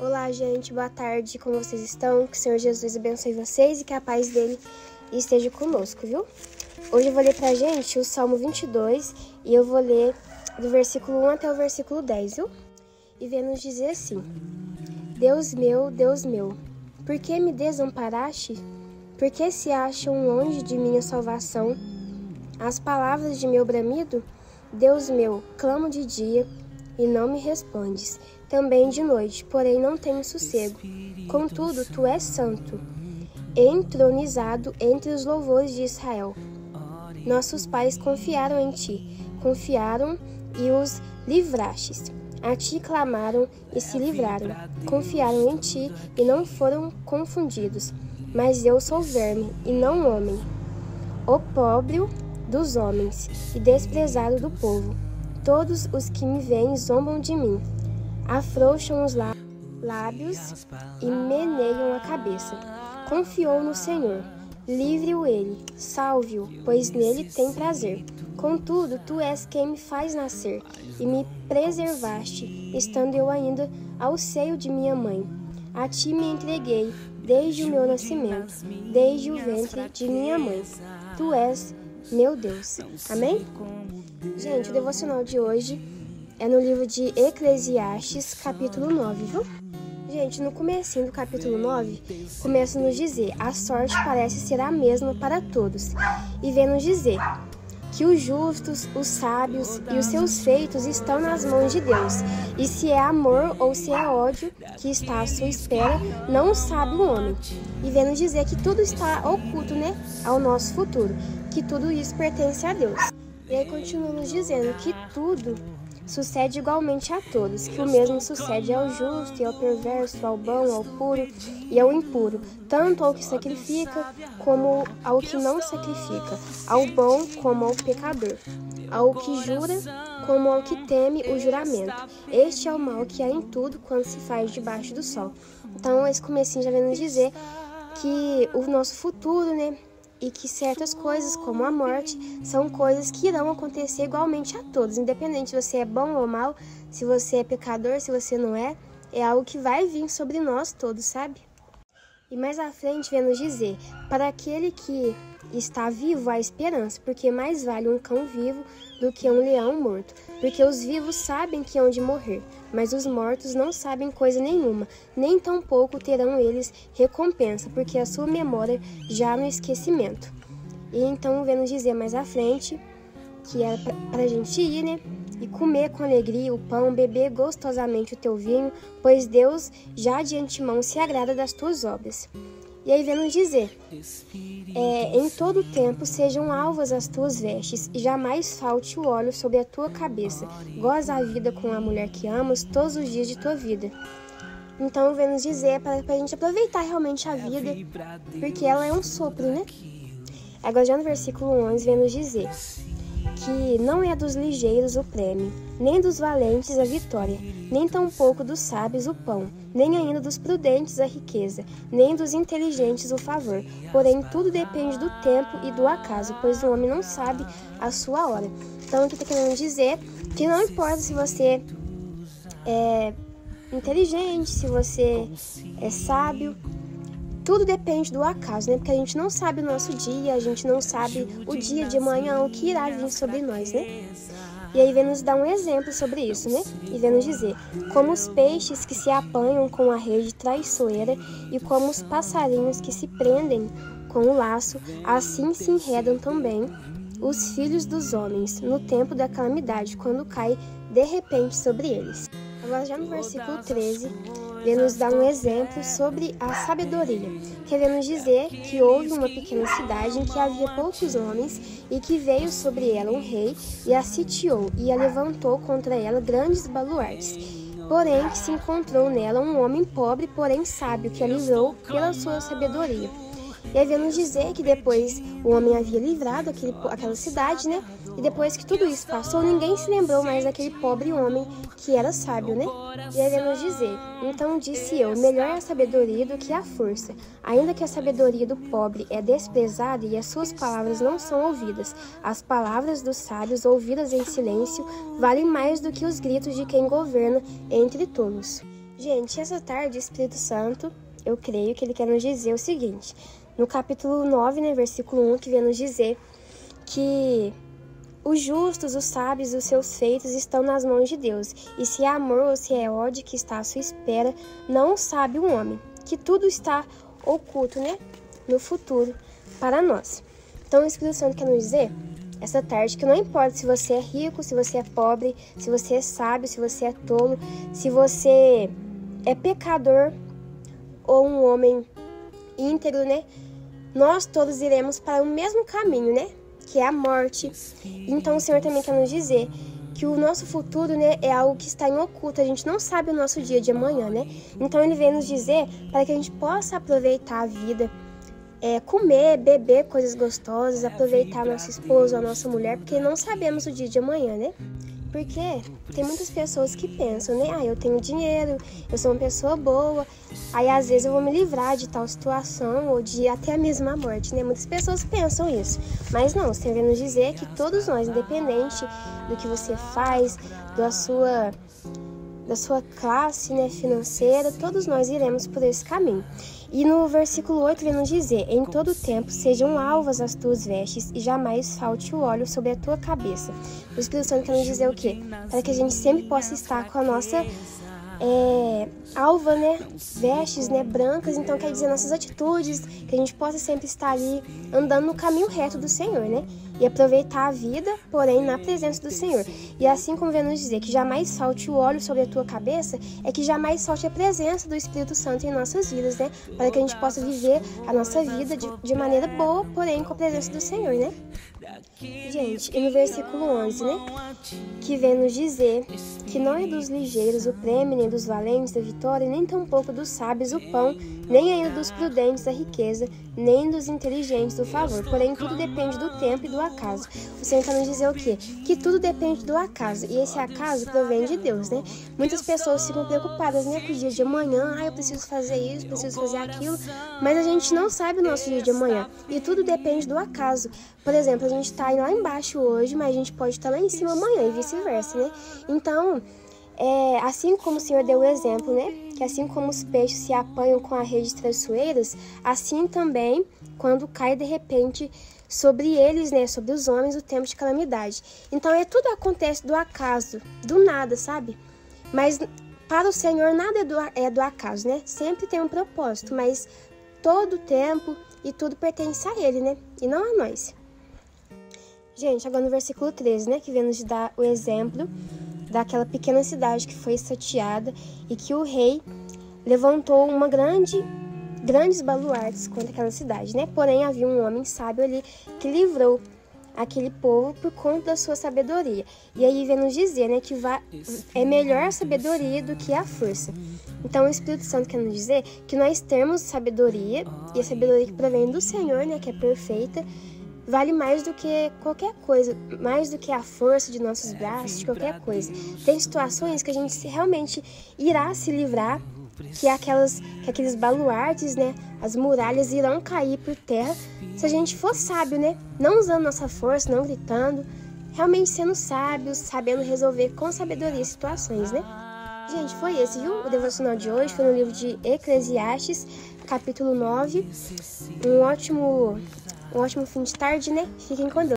Olá, gente, boa tarde, como vocês estão? Que o Senhor Jesus abençoe vocês e que a paz dele esteja conosco, viu? Hoje eu vou ler pra gente o Salmo 22 e eu vou ler do versículo 1 até o versículo 10, viu? E vem nos dizer assim: Deus meu, por que me desamparaste? Por que se acham longe de minha salvação as palavras de meu bramido? Deus meu, clamo de dia e não me respondes, também de noite, porém não tenho sossego. Contudo, tu és santo, entronizado entre os louvores de Israel. Nossos pais confiaram em ti, confiaram e os livrastes. A ti clamaram e se livraram, confiaram em ti e não foram confundidos. Mas eu sou verme e não homem, opróbrio dos homens e desprezado do povo. Todos os que me veem zombam de mim, afrouxam os lábios e meneiam a cabeça. Confiou no Senhor, livre-o ele, salve-o, pois nele tem prazer. Contudo, tu és quem me faz nascer e me preservaste, estando eu ainda ao seio de minha mãe. A ti me entreguei desde o meu nascimento, desde o ventre de minha mãe. Tu és meu Deus. Amém? Gente, o devocional de hoje é no livro de Eclesiastes, capítulo 9, viu? Gente, no comecinho do capítulo 9, começa a nos dizer: a sorte parece ser a mesma para todos. E vem nos dizer que os justos, os sábios e os seus feitos estão nas mãos de Deus. E se é amor ou se é ódio que está à sua espera, não sabe o homem. E vem nos dizer que tudo está oculto, ao nosso futuro, que tudo isso pertence a Deus. E aí continua nos dizendo que tudo sucede igualmente a todos, que o mesmo sucede ao justo e ao perverso, ao bom, ao puro e ao impuro, tanto ao que sacrifica como ao que não sacrifica, ao bom como ao pecador, ao que jura como ao que teme o juramento. Este é o mal que há em tudo quando se faz debaixo do sol. Então esse comecinho já vem nos dizer que o nosso futuro, e que certas coisas, como a morte, são coisas que irão acontecer igualmente a todos, independente se você é bom ou mal, se você é pecador, se você não é algo que vai vir sobre nós todos, sabe? E mais à frente vem nos dizer: para aquele que está vivo há esperança, porque mais vale um cão vivo do que um leão morto. Porque os vivos sabem que hão de morrer, mas os mortos não sabem coisa nenhuma, nem tampouco terão eles recompensa, porque a sua memória já no esquecimento. E então vem nos dizer mais à frente que é para a gente ir, e comer com alegria o pão, beber gostosamente o teu vinho, pois Deus já de antemão se agrada das tuas obras. E aí vem nos dizer: em todo tempo sejam alvas as tuas vestes, e jamais falte o óleo sobre a tua cabeça. Goza a vida com a mulher que amas todos os dias de tua vida. Então vem nos dizer para a gente aproveitar realmente a vida, porque ela é um sopro, Agora já no versículo 11 vem nos dizer que não é dos ligeiros o prêmio, nem dos valentes a vitória, nem tampouco dos sábios o pão, nem ainda dos prudentes a riqueza, nem dos inteligentes o favor. Porém, tudo depende do tempo e do acaso, pois o homem não sabe a sua hora. Então, aqui está querendo dizer que não importa se você é inteligente, se você é sábio, tudo depende do acaso, porque a gente não sabe o nosso dia, a gente não sabe o dia de amanhã, o que irá vir sobre nós, E aí vem nos dar um exemplo sobre isso, E vem nos dizer: como os peixes que se apanham com a rede traiçoeira e como os passarinhos que se prendem com o laço, assim se enredam também os filhos dos homens no tempo da calamidade, quando cai de repente sobre eles. Agora já no versículo 13, ele nos dá um exemplo sobre a sabedoria, querendo dizer que houve uma pequena cidade em que havia poucos homens e que veio sobre ela um rei e a sitiou e a levantou contra ela grandes baluartes. Porém, que se encontrou nela um homem pobre, porém sábio, que a livrou pela sua sabedoria. E aí vem nos dizer que depois o homem havia livrado aquela cidade, E depois que tudo isso passou, ninguém se lembrou mais daquele pobre homem que era sábio, E aí vem nos dizer: então disse eu, melhor é a sabedoria do que a força. Ainda que a sabedoria do pobre é desprezada e as suas palavras não são ouvidas, as palavras dos sábios, ouvidas em silêncio, valem mais do que os gritos de quem governa entre tolos. Gente, essa tarde o Espírito Santo, eu creio que ele quer nos dizer o seguinte. No capítulo 9, né, versículo 1, que vem nos dizer que os justos, os sábios, os seus feitos estão nas mãos de Deus. E se é amor ou se é ódio que está à sua espera, não sabe o homem. Que tudo está oculto, né, no futuro para nós. Então o Espírito Santo quer nos dizer essa tarde que não importa se você é rico, se você é pobre, se você é sábio, se você é tolo, se você é pecador ou um homem íntegro, né? Nós todos iremos para o mesmo caminho, né? Que é a morte. Então o Senhor também quer nos dizer que o nosso futuro, né, é algo que está em oculto. A gente não sabe o nosso dia de amanhã, né? Então ele vem nos dizer para que a gente possa aproveitar a vida, comer, beber coisas gostosas, aproveitar nosso esposo, a nossa mulher, porque não sabemos o dia de amanhã, né? Porque tem muitas pessoas que pensam, né? Eu tenho dinheiro, eu sou uma pessoa boa, aí às vezes eu vou me livrar de tal situação ou de até mesmo a morte, né? Muitas pessoas pensam isso, mas não, você vem nos dizer que todos nós, independente do que você faz, da sua classe, né, financeira, todos nós iremos por esse caminho. E no versículo 8 vem nos dizer: em todo tempo sejam alvas as tuas vestes e jamais falte o óleo sobre a tua cabeça. O Espírito Santo quer nos dizer o quê? Para que a gente sempre possa estar com a nossa alva, né, vestes, né, brancas. Então quer dizer nossas atitudes, que a gente possa sempre estar ali andando no caminho reto do Senhor, né, e aproveitar a vida, porém na presença do Senhor. E assim como vem nos dizer que jamais falte o óleo sobre a tua cabeça, é que jamais falte a presença do Espírito Santo em nossas vidas, né, para que a gente possa viver a nossa vida de maneira boa, porém com a presença do Senhor, né. Gente, e no versículo 11, né, que vem nos dizer que não é dos ligeiros o prêmio, nem dos valentes a vitória, nem tampouco dos sábios o pão, nem ainda dos prudentes a riqueza, nem dos inteligentes o favor. Porém, tudo depende do tempo e do acaso. O Senhor está nos dizer o quê? Que tudo depende do acaso. E esse acaso provém de Deus, né? Muitas pessoas ficam preocupadas, né, com o dia de amanhã. Eu preciso fazer isso, preciso fazer aquilo. Mas a gente não sabe o nosso dia de amanhã. E tudo depende do acaso. Por exemplo, a gente está lá embaixo hoje, mas a gente pode estar lá em cima amanhã e vice-versa, né? Então, assim como o Senhor deu o exemplo, né? Que assim como os peixes se apanham com a rede traiçoeiras, assim também, quando cai de repente sobre eles, né? Sobre os homens, o tempo de calamidade. Então, tudo acontece do acaso, do nada, sabe? Mas para o Senhor nada é do acaso, né? Sempre tem um propósito, mas todo o tempo e tudo pertence a Ele, né? E não a nós. Gente, agora no versículo 13, né? Que vem nos dar o exemplo daquela pequena cidade que foi sitiada e que o rei levantou grandes baluartes contra aquela cidade, né? Porém, havia um homem sábio ali que livrou aquele povo por conta da sua sabedoria. E aí vem nos dizer, né, que é melhor a sabedoria do que a força. Então o Espírito Santo quer nos dizer que nós temos sabedoria, e a sabedoria que provém do Senhor, né, que é perfeita, vale mais do que qualquer coisa, mais do que a força de nossos braços, de qualquer coisa. Tem situações que a gente realmente irá se livrar, que aqueles baluartes, né, as muralhas irão cair por terra, se a gente for sábio, né, não usando nossa força, não gritando, realmente sendo sábios, sabendo resolver com sabedoria situações, né. Gente, foi esse, viu? O devocional de hoje foi no livro de Eclesiastes, capítulo 9. Um ótimo fim de tarde, né? Fiquem com Deus.